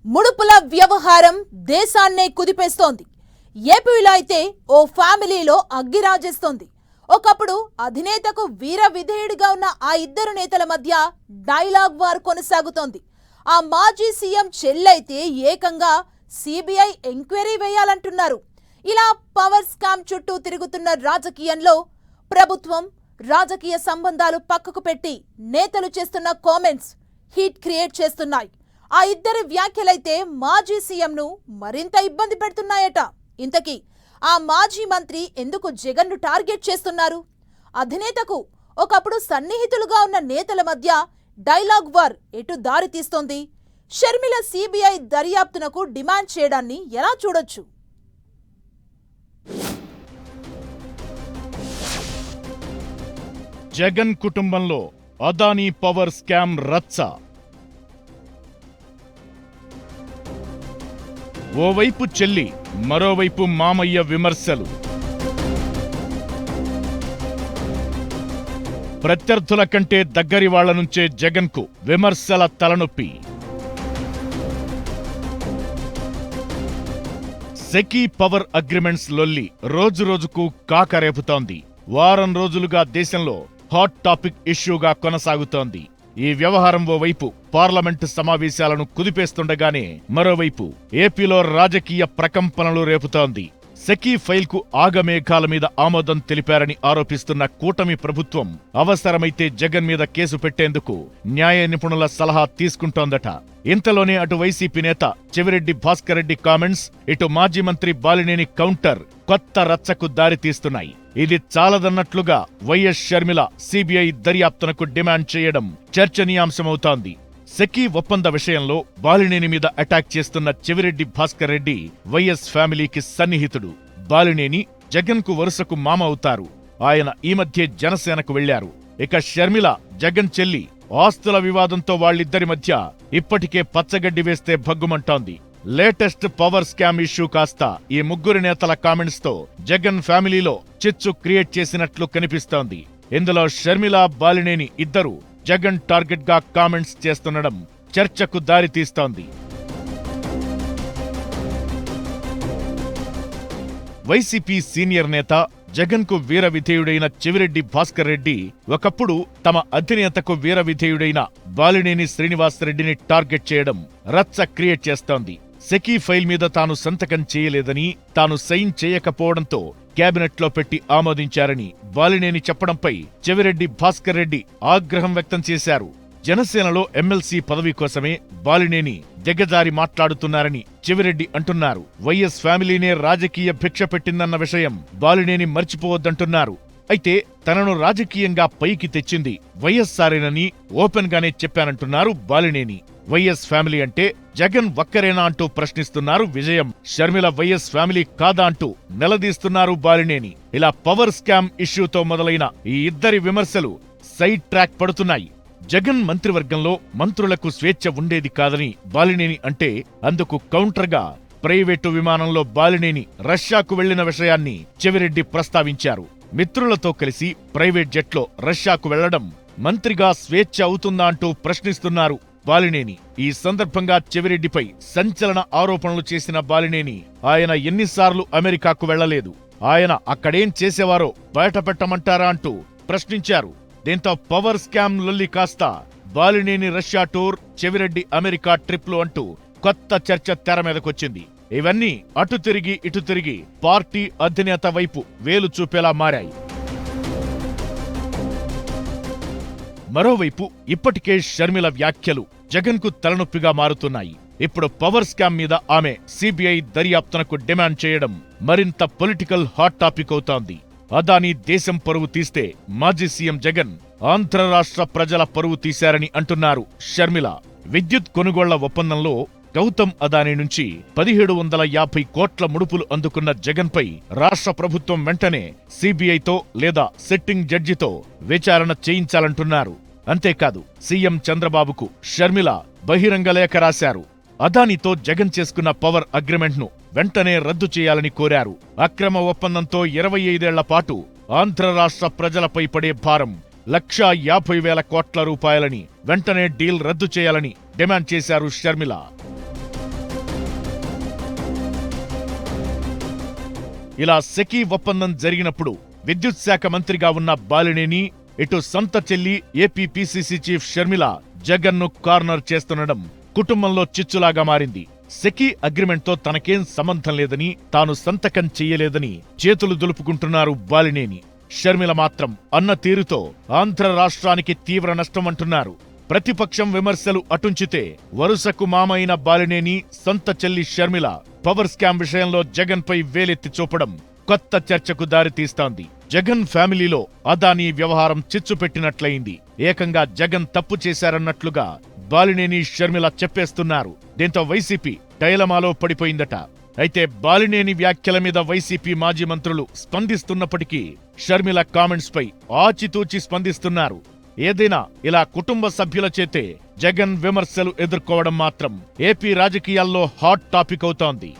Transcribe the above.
ముడుపుల వ్యవహారం దేశాన్నే కుదిపేస్తోంది. ఏపీలో అయితే ఓ ఫ్యామిలీలో అగ్గిరాజేస్తోంది. ఒకప్పుడు అధినేతకు వీర విధేయుడిగా ఉన్న ఆ ఇద్దరు నేతల మధ్య డైలాగ్ వార్ కొనసాగుతోంది. ఆ మాజీ సీఎం చెల్లైతే ఏకంగా సిబిఐ ఎంక్వైరీ వేయాలంటున్నారు. ఇలా పవర్ స్కామ్ చుట్టూ తిరుగుతున్న రాజకీయంలో ప్రభుత్వం రాజకీయ సంబంధాలు పక్కకు పెట్టి నేతలు చేస్తున్న కామెంట్స్ హీట్ క్రియేట్ చేస్తున్నాయి. ఆ ఇద్దరి వ్యాఖ్యలైతే మాజీ సీఎంను మరింత ఇబ్బంది పెడుతున్నాయట. ఇంతకీ ఆ మాజీ మంత్రి ఎందుకు జగన్ను టార్గెట్ చేస్తున్నారు? అధినేతకు ఒకప్పుడు సన్నిహితులుగా ఉన్న నేతల మధ్య డైలాగ్ వార్ ఎటు దారి తీస్తోంది? షర్మిల సిబిఐ దర్యాప్తునకు డిమాండ్ చేయడాన్ని ఎలా చూడొచ్చు? జగన్ కుటుంబంలో అదానీ పవర్ స్కామ్ రచ్చ. ఓవైపు చెల్లి, మరోవైపు మామయ్య విమర్శలు. ప్రత్యర్థుల కంటే దగ్గరి వాళ్ల నుంచే జగన్కు విమర్శల తలనొప్పి. సెకీ పవర్ అగ్రిమెంట్స్ లొల్లి రోజురోజుకు కాకరేపుతోంది. వారం రోజులుగా దేశంలో హాట్ టాపిక్ ఇష్యూగా కొనసాగుతోంది. ఈ వ్యవహారం ఓవైపు పార్లమెంటు సమావేశాలను కుదిపేస్తుండగానే మరోవైపు ఏపీలో రాజకీయ ప్రకంపనలు రేపుతోంది. సెకీ ఫైల్కు ఆగమేఘాల మీద ఆమోదం తెలిపారని ఆరోపిస్తున్న కూటమి ప్రభుత్వం అవసరమైతే జగన్ మీద కేసు పెట్టేందుకు న్యాయ నిపుణుల సలహా తీసుకుంటోందట. ఇంతలోనే అటు వైసీపీ నేత చెవిరెడ్డి భాస్కర్ రెడ్డి కామెంట్స్, ఇటు మాజీ మంత్రి బాలినేని కౌంటర్ కొత్త రచ్చకు దారితీస్తున్నాయి. ఇది చాలదన్నట్లుగా వైఎస్ షర్మిల సిబిఐ దర్యాప్తునకు డిమాండ్ చేయడం చర్చనీయాంశమవుతోంది. సెకీ ఒప్పంద విషయంలో బాలినేని మీద అటాక్ చేస్తున్న చెవిరెడ్డి భాస్కర్ రెడ్డి వైఎస్ ఫ్యామిలీకి సన్నిహితుడు. బాలినేని జగన్కు వరుసకు మామ అవుతారు. ఆయన ఈ మధ్య జనసేనకు వెళ్లారు. ఇక షర్మిల జగన్ చెల్లి ఆస్తుల వివాదంతో వాళ్ళిద్దరి మధ్య ఇప్పటికే పచ్చగడ్డి వేస్తే భగ్గుమంటోంది. లేటెస్ట్ పవర్ స్కామ్ ఇష్యూ కాస్త ఈ ముగ్గురు నేతల కామెంట్స్ తో జగన్ ఫ్యామిలీలో చిచ్చు క్రియేట్ చేసినట్లు కనిపిస్తోంది. ఇందులో షర్మిల, బాలినేని ఇద్దరు జగన్ టార్గెట్ గా కామెంట్స్ చేస్తుండడం చర్చకు దారితీస్తోంది. వైసీపీ సీనియర్ నేత, జగన్కు వీర విధేయుడైన చెవిరెడ్డి భాస్కర్ రెడ్డి ఒకప్పుడు తమ అధినేతకు వీర విధేయుడైన బాలినేని శ్రీనివాసరెడ్డిని టార్గెట్ చేయడం రచ్చ క్రియేట్ చేస్తోంది. సెకీ ఫైల్ మీద తాను సంతకం చేయలేదని, తాను సైన్ చేయకపోవడంతో క్యాబినెట్లో పెట్టి ఆమోదించారని బాలినేని చెప్పడంపై చెవిరెడ్డి భాస్కర్ రెడ్డి ఆగ్రహం వ్యక్తం చేశారు. జనసేనలో ఎమ్మెల్సీ పదవి కోసమే బాలినేని దిగజారి మాట్లాడుతున్నారని చెవిరెడ్డి అంటున్నారు. వైఎస్ ఫ్యామిలీనే రాజకీయ భిక్ష పెట్టిందన్న విషయం బాలినేని మర్చిపోవద్దంటున్నారు. అయితే తనను రాజకీయంగా పైకి తెచ్చింది వైఎస్ఆర్ఏనని ఓపెన్ గానే చెప్పానంటున్నారు బాలినేని. వైఎస్ ఫ్యామిలీ అంటే జగన్ ఒక్కరేనా అంటూ ప్రశ్నిస్తున్నారు విజయం. షర్మిల వైఎస్ ఫ్యామిలీ కాదా అంటూ నిలదీస్తున్నారు బాలినేని. ఇలా పవర్ స్కామ్ ఇష్యూతో మొదలైన ఈ ఇద్దరి విమర్శలు సైడ్ ట్రాక్ పడుతున్నాయి. జగన్ మంత్రివర్గంలో మంత్రులకు స్వేచ్ఛ ఉండేది కాదని బాలినేని అంటే, అందుకు కౌంటర్గా ప్రైవేటు విమానంలో బాలినేని రష్యాకు వెళ్లిన విషయాన్ని చెవిరెడ్డి ప్రస్తావించారు. మిత్రులతో కలిసి ప్రైవేట్ జెట్లో రష్యాకు వెళ్లడం మంత్రిగా స్వేచ్ఛ అవుతుందా అంటూ ప్రశ్నిస్తున్నారు బాలినేని. ఈ సందర్భంగా చెవిరెడ్డిపై సంచలన ఆరోపణలు చేసిన బాలినేని, ఆయన ఎన్నిసార్లు అమెరికాకు వెళ్లలేదు, ఆయన అక్కడేం చేసేవారో బయటపెట్టమంటారా అంటూ ప్రశ్నించారు. దీంతో పవర్ స్కామ్ లొల్లి కాస్త బాలినేని రష్యా టూర్, చెవిరెడ్డి అమెరికా ట్రిప్లు అంటూ కొత్త చర్చ తెర మీదకొచ్చింది. ఇవన్నీ అటు తిరిగి ఇటు తిరిగి పార్టీ అధినేత వైపు వేలు చూపేలా మారాయి. మరోవైపు ఇప్పటికే షర్మిల వ్యాఖ్యలు జగన్కు తలనొప్పిగా మారుతున్నాయి. ఇప్పుడు పవర్ స్కామ్ మీద ఆమె సిబిఐ దర్యాప్తునకు డిమాండ్ చేయడం మరింత పొలిటికల్ హాట్ టాపిక్ అవుతోంది. అదానీ దేశం పరువు తీస్తే మాజీ సీఎం జగన్ ఆంధ్ర రాష్ట్ర ప్రజల పరువు తీశారని అంటున్నారు షర్మిల. విద్యుత్ కొనుగోళ్ల ఒప్పందంలో గౌతమ్ అదానీ నుంచి 1750 కోట్ల ముడుపులు అందుకున్న జగన్పై రాష్ట్ర ప్రభుత్వం వెంటనే సిబిఐతో లేదా సిట్టింగ్ జడ్జితో విచారణ చేయించాలంటున్నారు. అంతేకాదు, సీఎం చంద్రబాబుకు షర్మిల బహిరంగ లేఖ రాశారు. అదానీతో జగన్ చేసుకున్న పవర్ అగ్రిమెంట్ను వెంటనే రద్దు చేయాలని కోరారు. అక్రమ ఒప్పందంతో 25 ఏళ్ల పాటు ఆంధ్ర రాష్ట్ర ప్రజలపై పడే భారం 1,50,000 కోట్ల రూపాయలని, వెంటనే డీల్ రద్దు చేయాలని డిమాండ్ చేశారు షర్మిల. ఇలా సెకీ ఒప్పందం జరిగినప్పుడు విద్యుత్ శాఖ మంత్రిగా ఉన్న బాలినేని ఇటు సొంత చెల్లి ఏపీ పీసీసీ చీఫ్ షర్మిల జగన్ను కార్నర్ చేస్తుండడం కుటుంబంలో చిచ్చులాగా మారింది. సెకీ అగ్రిమెంట్తో తనకేం సంబంధం లేదని, తాను సంతకం చెయ్యలేదని చేతులు దులుపుకుంటున్నారు బాలినేని. షర్మిల మాత్రం అన్న తీరుతో ఆంధ్ర రాష్ట్రానికి తీవ్ర నష్టం అంటున్నారు. ప్రతిపక్షం విమర్శలు అటుంచితే వరుసకు మామైన బాలినేని సొంత చెల్లి షర్మిల పవర్ స్కామ్ విషయంలో జగన్ పై వేలెత్తి చూపడం కొత్త చర్చకు దారితీస్తోంది. జగన్ ఫ్యామిలీలో అదానీ వ్యవహారం చిచ్చు పెట్టినట్లయింది. ఏకంగా జగన్ తప్పు చేశారన్నట్లుగా బాలినేని షర్మిల చెప్పేస్తున్నారు. దీంతో వైసీపీ డైలమాలో పడిపోయిందట. అయితే బాలినేని వ్యాఖ్యల మీద వైసీపీ మాజీ మంత్రులు స్పందిస్తున్నప్పటికీ షర్మిల కామెంట్స్ పై ఆచితూచి స్పందిస్తున్నారు. ఏదైనా ఇలా కుటుంబ సభ్యుల చేతే జగన్ విమర్శలు ఎదుర్కోవడం మాత్రం ఏపీ రాజకీయాల్లో హాట్ టాపిక్ అవుతోంది.